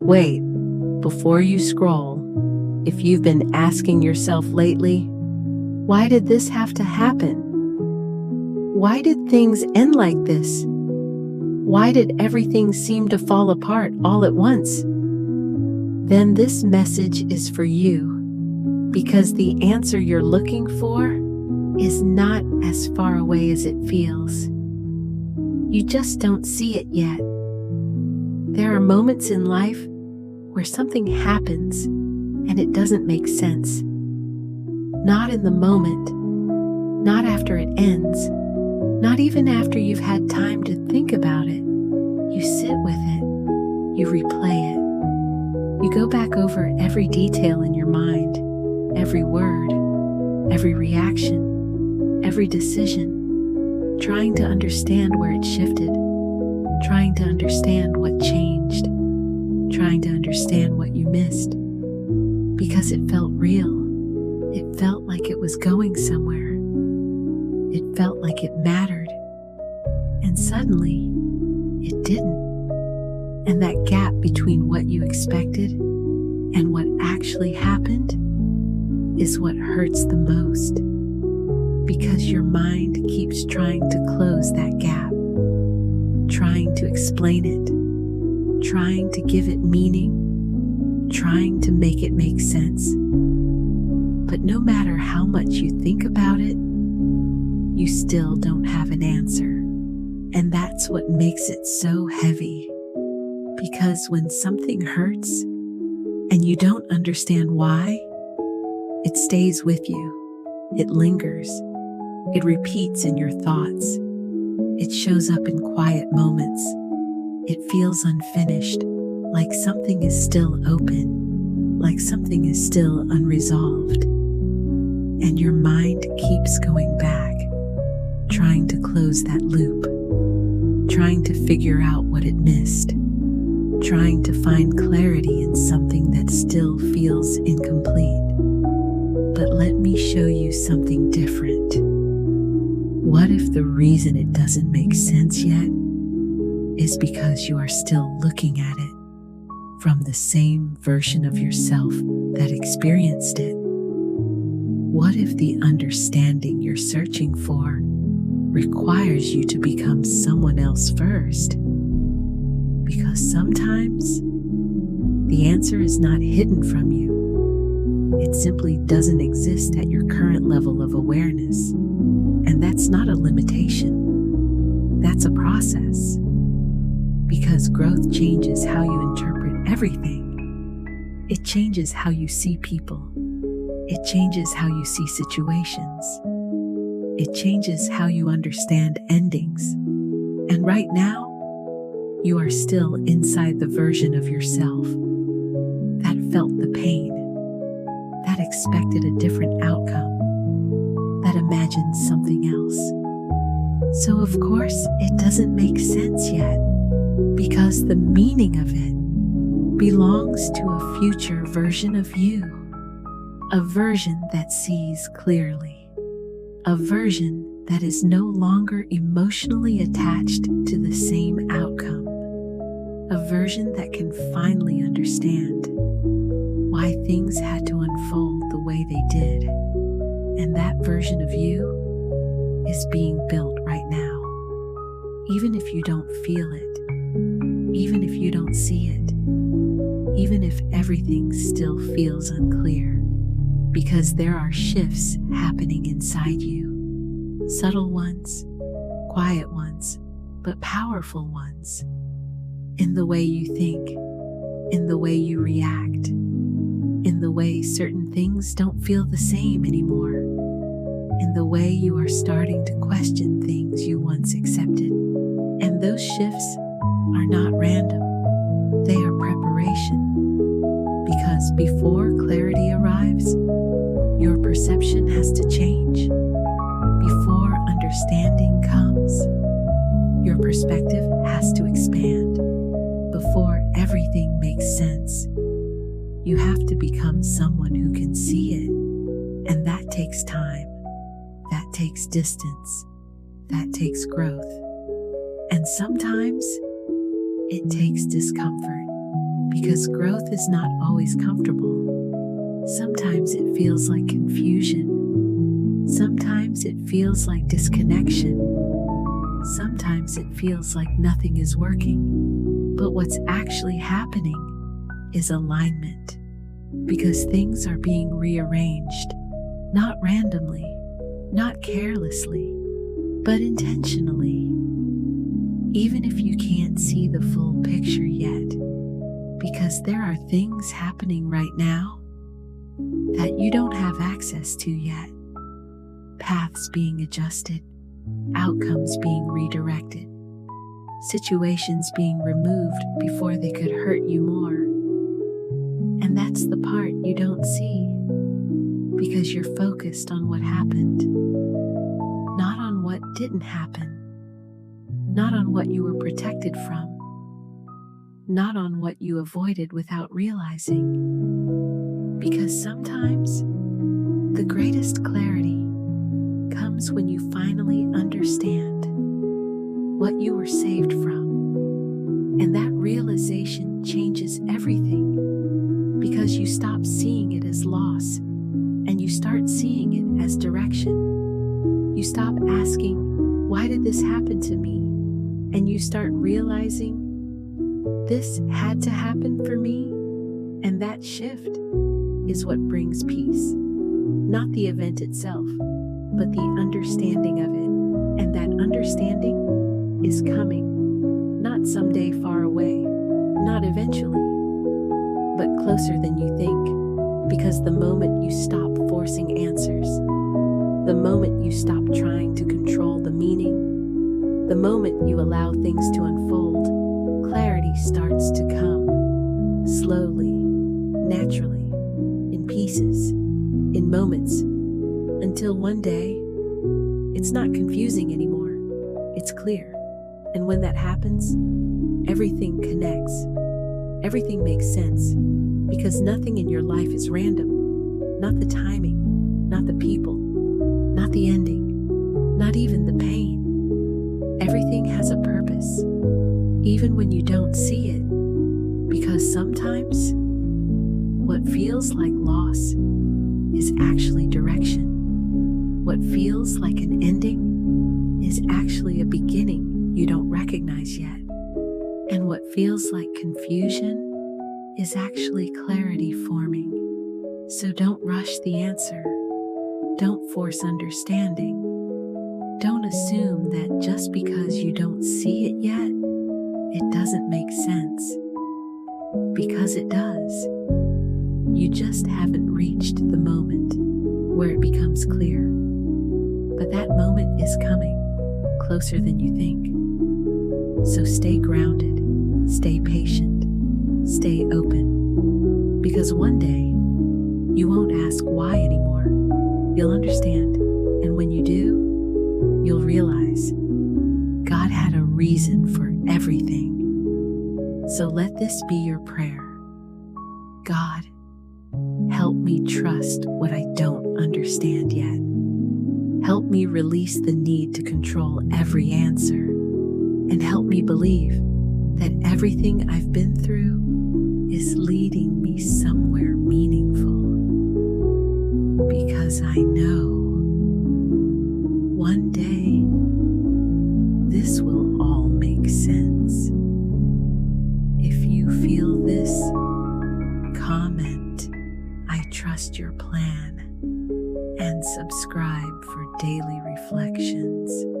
Wait, before you scroll, if you've been asking yourself lately, why did this have to happen? Why did things end like this? Why did everything seem to fall apart all at once? Then this message is for you, because the answer you're looking for is not as far away as it feels. You just don't see it yet. There are moments in life where something happens and it doesn't make sense. Not in the moment, not after it ends, not even after you've had time to think about it. You sit with it, you replay it. You go back over every detail in your mind, every word, every reaction, every decision, trying to understand where it shifted, trying to understand what changed, trying to understand what you missed, because it felt real. It felt like it was going somewhere. It felt like it mattered. And suddenly, it didn't. And that gap between what you expected and what actually happened is what hurts the most, because your mind keeps trying to close that gap, trying to explain it, trying to give it meaning, trying to make it make sense. But no matter how much you think about it, you still don't have an answer. And that's what makes it so heavy. Because when something hurts and you don't understand why, it stays with you. It lingers. It repeats in your thoughts. It shows up in quiet moments. It feels unfinished, like something is still open, like something is still unresolved. And your mind keeps going back, trying to close that loop, trying to figure out what it missed, trying to find clarity in something that still feels incomplete. But let me show you something different. What if the reason it doesn't make sense yet is because you are still looking at it from the same version of yourself that experienced it? What if the understanding you're searching for requires you to become someone else first? Because sometimes the answer is not hidden from you. It simply doesn't exist at your current level of awareness. And that's not a limitation. That's a process. Because growth changes how you interpret everything. It changes how you see people. It changes how you see situations. It changes how you understand endings. And right now, you are still inside the version of yourself that felt the pain, that expected a different outcome, that imagined something else. So of course, it doesn't make sense yet, because the meaning of it belongs to a future version of you, a version that sees clearly, a version that is no longer emotionally attached to the same outcome, a version that can finally understand why things had to unfold the way they did. And that version of you is being built right now. Even if you don't feel it, even if you don't see it, even if everything still feels unclear, because there are shifts happening inside you. Subtle ones, quiet ones, but powerful ones. In the way you think, in the way you react, in the way certain things don't feel the same anymore, in the way you are starting to question things you once accepted. And those shifts are not random, they are preparation. Because before clarity arrives, your perception has to change. Before understanding comes, your perspective has to expand. Before everything makes sense, you have to become someone who can see it. And that takes time, that takes distance, that takes growth. And sometimes it takes discomfort, Because growth is not always comfortable. Sometimes it feels like confusion. Sometimes it feels like disconnection. Sometimes it feels like nothing is working. But what's actually happening is alignment. Because things are being rearranged, not randomly, not carelessly, but intentionally. Even if you can't see the full picture yet, because there are things happening right now that you don't have access to yet. Paths being adjusted, outcomes being redirected, situations being removed before they could hurt you more. And that's the part you don't see, because you're focused on what happened, not on what didn't happen, not on what you were protected from, not on what you avoided without realizing. Because sometimes the greatest clarity comes when you finally understand what you were saved from. And that realization changes everything, because you stop seeing it as loss and you start seeing it as direction. You stop asking, why did this happen to me? And you start realizing, this had to happen for me. And that shift is what brings peace. Not the event itself, but the understanding of it. And that understanding is coming, not someday far away, not eventually, but closer than you think. Because the moment you stop forcing answers, the moment you stop trying to control the meaning, the moment you allow things to unfold, clarity starts to come, slowly, naturally, in pieces, in moments, until one day, it's not confusing anymore, it's clear. And when that happens, everything connects, everything makes sense, because nothing in your life is random, not the timing, not the people, not the ending, not even the pain. Everything has a purpose, even when you don't see it, because sometimes what feels like loss is actually direction. What feels like an ending is actually a beginning you don't recognize yet. And what feels like confusion is actually clarity forming. So don't rush the answer. Don't force understanding. Don't assume that just because you don't see it yet, it doesn't make sense. Because it does. You just haven't reached the moment where it becomes clear. But that moment is coming, closer than you think. So stay grounded, stay patient, stay open. Because one day, you won't ask why anymore. You'll understand. And when you do, you'll realize God had a reason for everything. So let this be your prayer. God, help me trust what I don't understand yet. Help me release the need to control every answer. And help me believe that everything I've been through is leading me somewhere meaningful. Because I know one day this will all make sense. If you feel this, comment, I trust your plan, and subscribe for daily reflections.